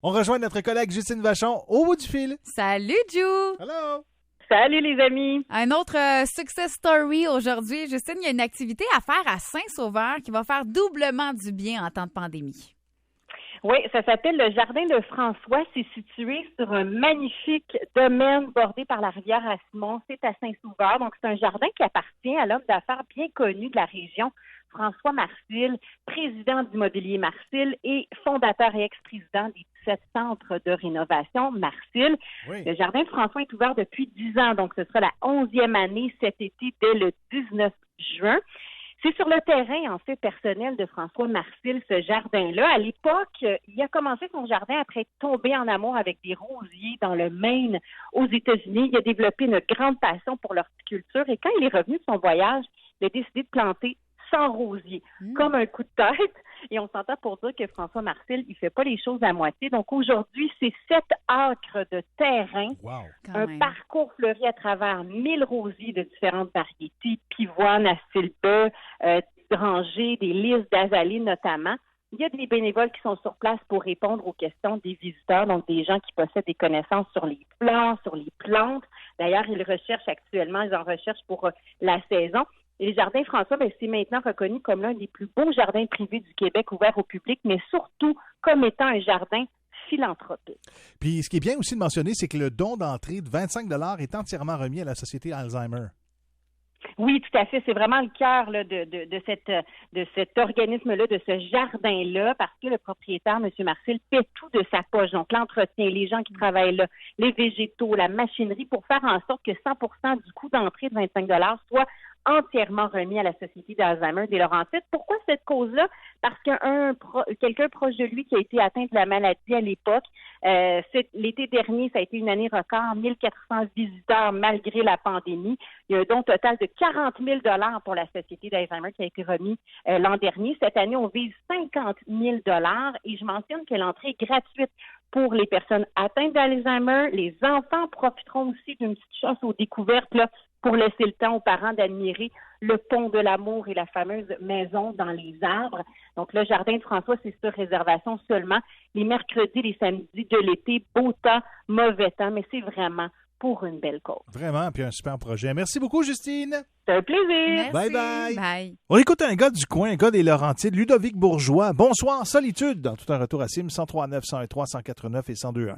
On rejoint notre collègue Justine Vachon au bout du fil. Salut, Ju! Hello! Salut les amis! Un autre success story aujourd'hui. Justine, il y a une activité à faire à Saint-Sauveur qui va faire doublement du bien en temps de pandémie. Oui, ça s'appelle le Jardin de François. C'est situé sur un magnifique domaine bordé par la rivière Assimon. C'est à Saint-Sauveur. Donc, c'est un jardin qui appartient à l'homme d'affaires bien connu de la région, François Marcil, président d'Immobilier Marcil et fondateur et ex-président des 17 centres de rénovation Marcil. Oui. Le Jardin de François est ouvert depuis 10 ans. Donc, ce sera la 11e année cet été dès le 19 juin. C'est sur le terrain, en fait, personnel de François Marcil, ce jardin-là. À l'époque, il a commencé son jardin après être tombé en amour avec des rosiers dans le Maine, aux États-Unis. Il a développé une grande passion pour l'horticulture et quand il est revenu de son voyage, il a décidé de planter 100 rosiers, comme un coup de tête. Et on s'entend pour dire que François Marcil, il fait pas les choses à moitié. Donc aujourd'hui, c'est 7 acres de terrain, parcours fleuri à travers 1000 rosiers de différentes variétés, pivoine, aspilba, rangées, des lys d'azalées notamment. Il y a des bénévoles qui sont sur place pour répondre aux questions des visiteurs, donc des gens qui possèdent des connaissances sur les plants, sur les plantes. D'ailleurs, ils recherchent actuellement, ils en recherchent pour la saison. Et le Jardin François, c'est maintenant reconnu comme l'un des plus beaux jardins privés du Québec ouverts au public, mais surtout comme étant un jardin philanthropique. Puis, ce qui est bien aussi de mentionner, c'est que le don d'entrée de 25 $ est entièrement remis à la Société Alzheimer. Oui, tout à fait. C'est vraiment le cœur là, de cet organisme-là, de ce jardin-là, parce que le propriétaire, M. Marcil, paie tout de sa poche. Donc, l'entretien, les gens qui travaillent là, les végétaux, la machinerie, pour faire en sorte que 100% du coût d'entrée de 25 $ soit entièrement remis à la Société d'Alzheimer des Laurentides. Pourquoi cette cause-là? Parce quelqu'un proche de lui qui a été atteint de la maladie à l'époque, l'été dernier, ça a été une année record, 1400 visiteurs malgré la pandémie. Il y a un don total de 40 000 $ pour la Société d'Alzheimer qui a été remis l'an dernier. Cette année, on vise 50 000 $ et je mentionne que l'entrée est gratuite pour les personnes atteintes d'Alzheimer. Les enfants profiteront aussi d'une petite chance aux découvertes là, pour laisser le temps aux parents d'admirer le pont de l'amour et la fameuse maison dans les arbres. Donc, le Jardin de François, c'est sur réservation seulement les mercredis, les samedis de l'été, beau temps, mauvais temps, mais c'est vraiment pour une belle cause. Vraiment, puis un super projet. Merci beaucoup, Justine. C'est un plaisir. Merci. Bye, bye. Bye. On écoute un gars du coin, un gars des Laurentides, Ludovic Bourgeois. Bonsoir, Solitude, dans tout un retour à Sim, 103.9, 101.3, 104.9 et 102.1.